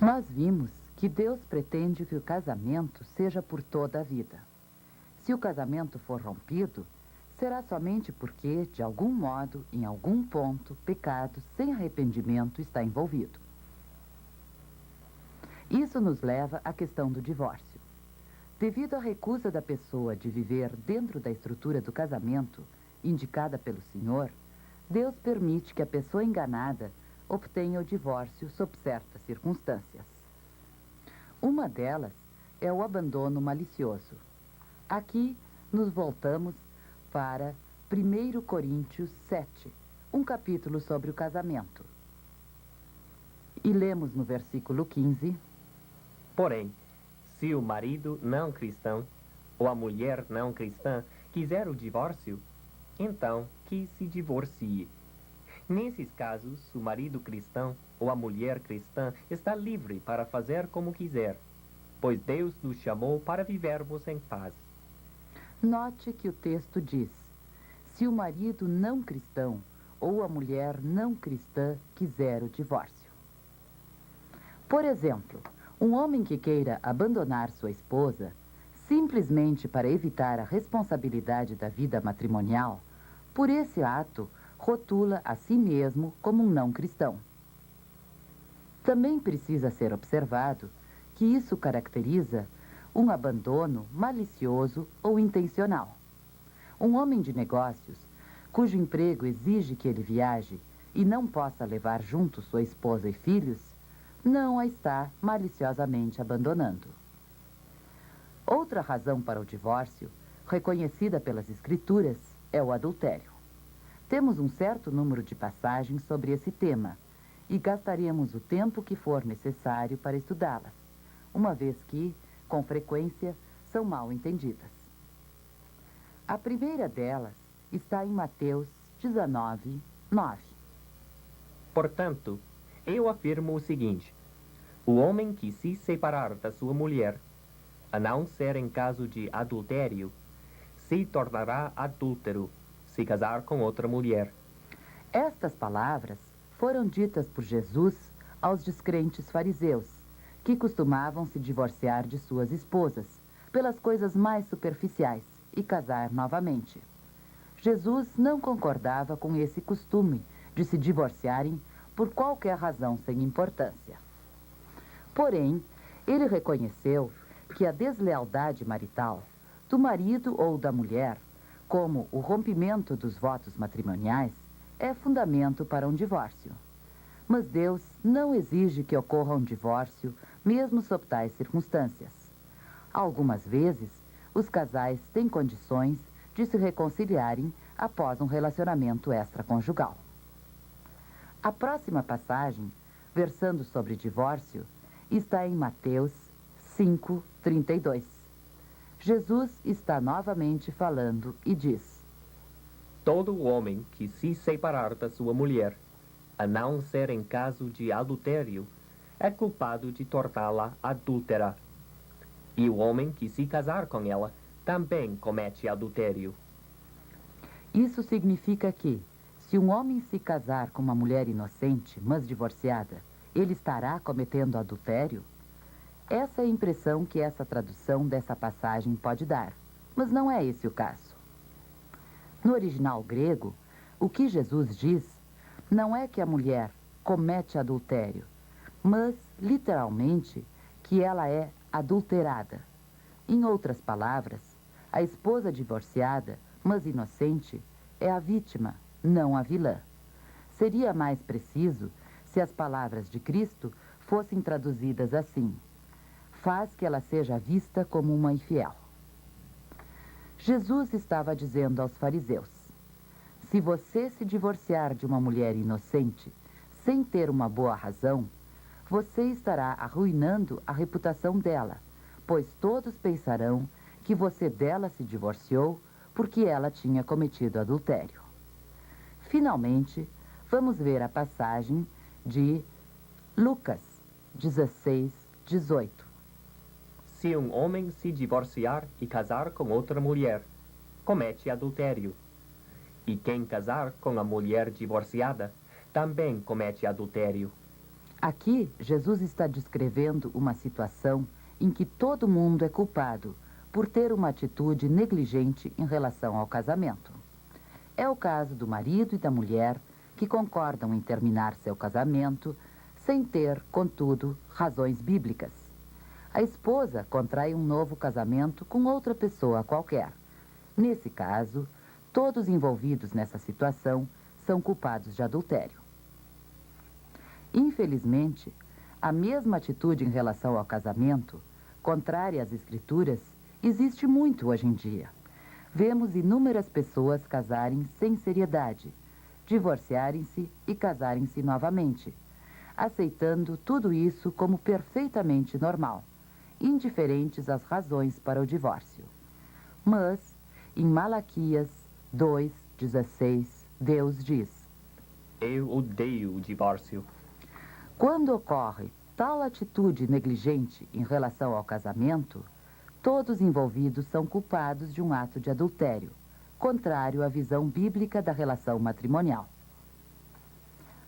Nós vimos que Deus pretende que o casamento seja por toda a vida. Se o casamento for rompido, será somente porque, de algum modo, em algum ponto, pecado sem arrependimento está envolvido. Isso nos leva à questão do divórcio. Devido à recusa da pessoa de viver dentro da estrutura do casamento, indicada pelo Senhor, Deus permite que a pessoa enganada obtenha o divórcio sob certas circunstâncias. Uma delas é o abandono malicioso. Aqui nos voltamos para 1 Coríntios 7, um capítulo sobre o casamento. E lemos no versículo 15: Porém, se o marido não cristão ou a mulher não cristã quiser o divórcio, então que se divorcie. Nesses casos, o marido cristão ou a mulher cristã está livre para fazer como quiser, pois Deus nos chamou para vivermos em paz. Note que o texto diz: se o marido não cristão ou a mulher não cristã quiser o divórcio. Por exemplo, um homem que queira abandonar sua esposa, simplesmente para evitar a responsabilidade da vida matrimonial, por esse ato, rotula a si mesmo como um não cristão. Também precisa ser observado que isso caracteriza um abandono malicioso ou intencional. Um homem de negócios, cujo emprego exige que ele viaje e não possa levar junto sua esposa e filhos, não a está maliciosamente abandonando. Outra razão para o divórcio, reconhecida pelas Escrituras, é o adultério. Temos um certo número de passagens sobre esse tema e gastaremos o tempo que for necessário para estudá-las, uma vez que, com frequência, são mal entendidas. A primeira delas está em Mateus 19, 9. Portanto, eu afirmo o seguinte: o homem que se separar da sua mulher, a não ser em caso de adultério, se tornará adúltero, se casar com outra mulher. Estas palavras foram ditas por Jesus aos descrentes fariseus, que costumavam se divorciar de suas esposas pelas coisas mais superficiais e casar novamente. Jesus não concordava com esse costume de se divorciarem por qualquer razão sem importância. Porém, ele reconheceu que a deslealdade marital do marido ou da mulher, como o rompimento dos votos matrimoniais, é fundamento para um divórcio. Mas Deus não exige que ocorra um divórcio, mesmo sob tais circunstâncias. Algumas vezes, os casais têm condições de se reconciliarem após um relacionamento extraconjugal. A próxima passagem, versando sobre divórcio, está em Mateus 5:32. Jesus está novamente falando e diz: Todo homem que se separar da sua mulher, a não ser em caso de adultério, é culpado de torná-la adúltera. E o homem que se casar com ela também comete adultério. Isso significa que, se um homem se casar com uma mulher inocente, mas divorciada, ele estará cometendo adultério? Essa é a impressão que essa tradução dessa passagem pode dar, mas não é esse o caso. No original grego, o que Jesus diz não é que a mulher comete adultério, mas, literalmente, que ela é adulterada. Em outras palavras, a esposa divorciada, mas inocente, é a vítima, não a vilã. Seria mais preciso se as palavras de Cristo fossem traduzidas assim: faz que ela seja vista como uma infiel. Jesus estava dizendo aos fariseus: se você se divorciar de uma mulher inocente, sem ter uma boa razão, você estará arruinando a reputação dela, pois todos pensarão que você dela se divorciou porque ela tinha cometido adultério. Finalmente, vamos ver a passagem de Lucas 16:18. Se um homem se divorciar e casar com outra mulher, comete adultério. E quem casar com a mulher divorciada, também comete adultério. Aqui, Jesus está descrevendo uma situação em que todo mundo é culpado por ter uma atitude negligente em relação ao casamento. É o caso do marido e da mulher que concordam em terminar seu casamento sem ter, contudo, razões bíblicas. A esposa contrai um novo casamento com outra pessoa qualquer. Nesse caso, todos envolvidos nessa situação são culpados de adultério. Infelizmente, a mesma atitude em relação ao casamento, contrária às Escrituras, existe muito hoje em dia. Vemos inúmeras pessoas casarem sem seriedade, divorciarem-se e casarem-se novamente, aceitando tudo isso como perfeitamente normal, indiferentes às razões para o divórcio. Mas, em Malaquias 2:16, Deus diz: Eu odeio o divórcio. quando ocorre tal atitude negligente em relação ao casamento, todos envolvidos são culpados de um ato de adultério, contrário à visão bíblica da relação matrimonial.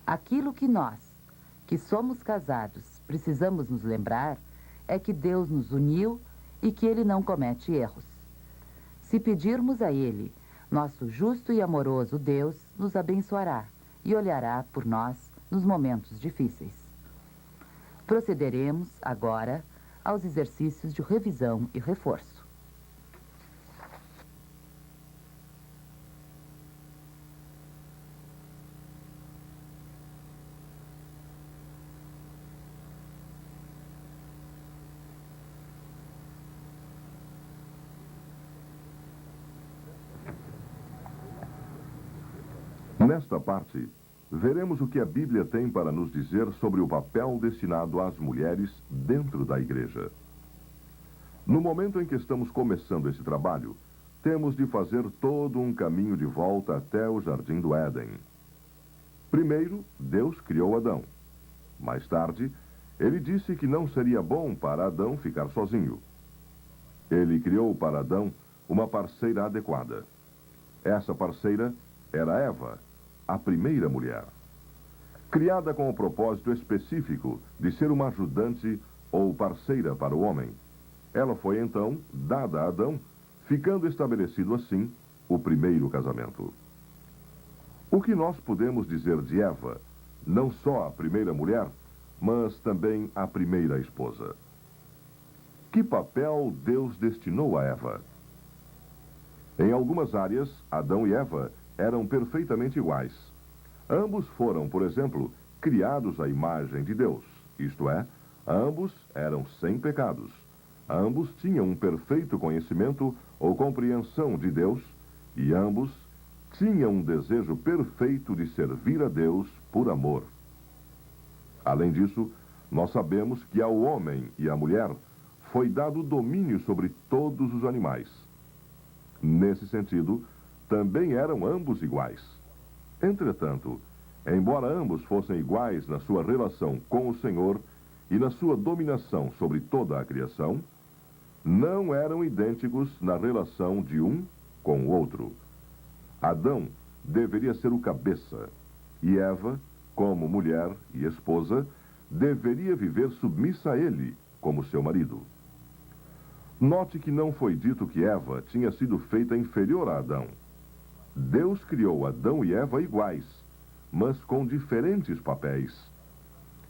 Aquilo que nós, que somos casados, precisamos nos lembrar é que Deus nos uniu e que Ele não comete erros. Se pedirmos a Ele, nosso justo e amoroso Deus nos abençoará e olhará por nós nos momentos difíceis. Procederemos, agora, aos exercícios de revisão e reforço. Nesta parte, veremos o que a Bíblia tem para nos dizer sobre o papel destinado às mulheres dentro da igreja. No momento em que estamos começando esse trabalho, temos de fazer todo um caminho de volta até o Jardim do Éden. Primeiro, Deus criou Adão. Mais tarde, ele disse que não seria bom para Adão ficar sozinho. Ele criou para Adão uma parceira adequada. Essa parceira era Eva, a primeira mulher. Criada com o propósito específico de ser uma ajudante ou parceira para o homem, ela foi então dada a Adão, ficando estabelecido assim o primeiro casamento. O que nós podemos dizer de Eva, não só a primeira mulher, mas também a primeira esposa? Que papel Deus destinou a Eva? Em algumas áreas, Adão e Eva eram perfeitamente iguais. Ambos foram, por exemplo, criados à imagem de Deus, isto é, ambos eram sem pecados. Ambos tinham um perfeito conhecimento ou compreensão de Deus e ambos tinham um desejo perfeito de servir a Deus por amor. Além disso, nós sabemos que ao homem e à mulher foi dado domínio sobre todos os animais. Nesse sentido, também eram ambos iguais. Entretanto, embora ambos fossem iguais na sua relação com o Senhor e na sua dominação sobre toda a criação, não eram idênticos na relação de um com o outro. Adão deveria ser o cabeça, e Eva, como mulher e esposa, deveria viver submissa a ele, como seu marido. Note que não foi dito que Eva tinha sido feita inferior a Adão. Deus criou Adão e Eva iguais, mas com diferentes papéis.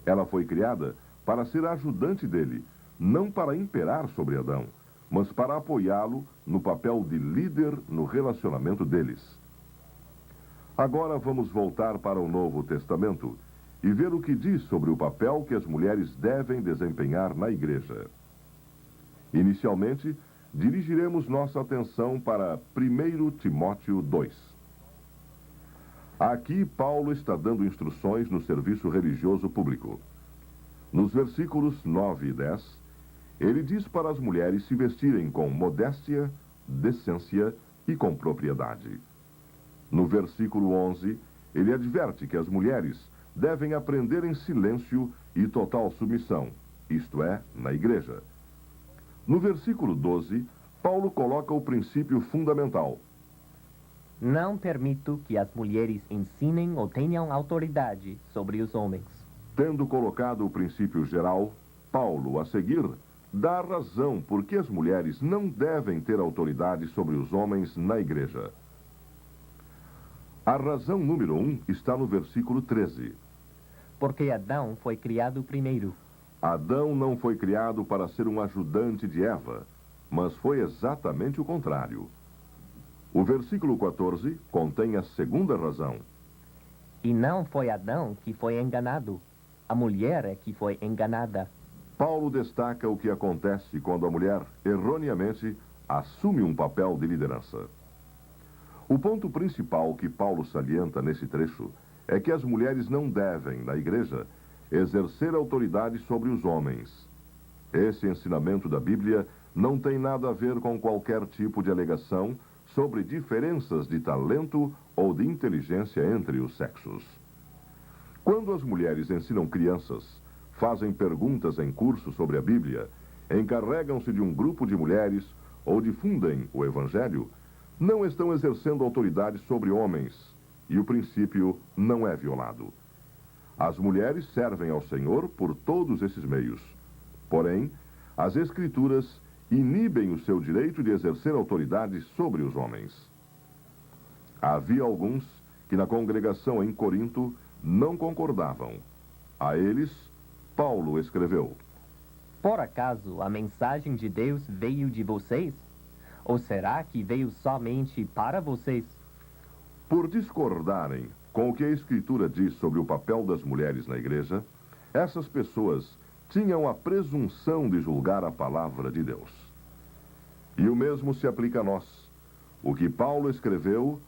Ela foi criada para ser ajudante dele, não para imperar sobre Adão, mas para apoiá-lo no papel de líder no relacionamento deles. Agora vamos voltar para o Novo Testamento e ver o que diz sobre o papel que as mulheres devem desempenhar na igreja. Inicialmente, dirigiremos nossa atenção para 1 Timóteo 2. Aqui, Paulo está dando instruções no serviço religioso público. Nos versículos 9 e 10, ele diz para as mulheres se vestirem com modéstia, decência e com propriedade. No versículo 11, ele adverte que as mulheres devem aprender em silêncio e total submissão, isto é, na igreja. No versículo 12, Paulo coloca o princípio fundamental. Não permito que as mulheres ensinem ou tenham autoridade sobre os homens. Tendo colocado o princípio geral, Paulo, a seguir, dá a razão por que as mulheres não devem ter autoridade sobre os homens na igreja. A razão número 1 está no versículo 13. Porque Adão foi criado primeiro. Adão não foi criado para ser um ajudante de Eva, mas foi exatamente o contrário. O versículo 14 contém a segunda razão. E não foi Adão que foi enganado. A mulher é que foi enganada. Paulo destaca o que acontece quando a mulher, erroneamente, assume um papel de liderança. O ponto principal que Paulo salienta nesse trecho é que as mulheres não devem, na igreja, exercer autoridade sobre os homens. Esse ensinamento da Bíblia não tem nada a ver com qualquer tipo de alegação sobre diferenças de talento ou de inteligência entre os sexos. Quando as mulheres ensinam crianças, fazem perguntas em cursos sobre a Bíblia, encarregam-se de um grupo de mulheres ou difundem o Evangelho, não estão exercendo autoridade sobre homens, e o princípio não é violado. As mulheres servem ao Senhor por todos esses meios. Porém, as Escrituras inibem o seu direito de exercer autoridade sobre os homens. Havia alguns que na congregação em Corinto não concordavam. A eles, Paulo escreveu: Por acaso a mensagem de Deus veio de vocês? Ou será que veio somente para vocês? Por discordarem com o que a Escritura diz sobre o papel das mulheres na igreja, essas pessoas tinham a presunção de julgar a palavra de Deus. E o mesmo se aplica a nós. O que Paulo escreveu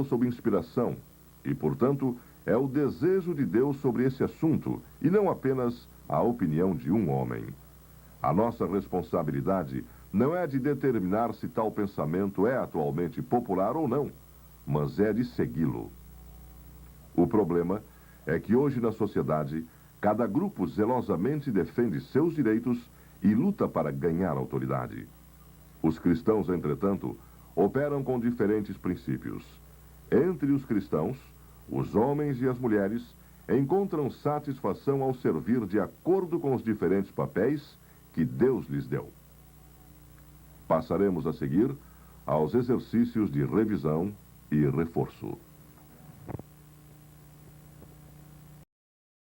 sob inspiração, e, portanto, é o desejo de Deus sobre esse assunto, e não apenas a opinião de um homem. A nossa responsabilidade não é de determinar se tal pensamento é atualmente popular ou não, mas é de segui-lo. O problema é que hoje na sociedade, cada grupo zelosamente defende seus direitos e luta para ganhar autoridade. Os cristãos, entretanto, operam com diferentes princípios. Entre os cristãos, os homens e as mulheres encontram satisfação ao servir de acordo com os diferentes papéis que Deus lhes deu. Passaremos a seguir aos exercícios de revisão e reforço.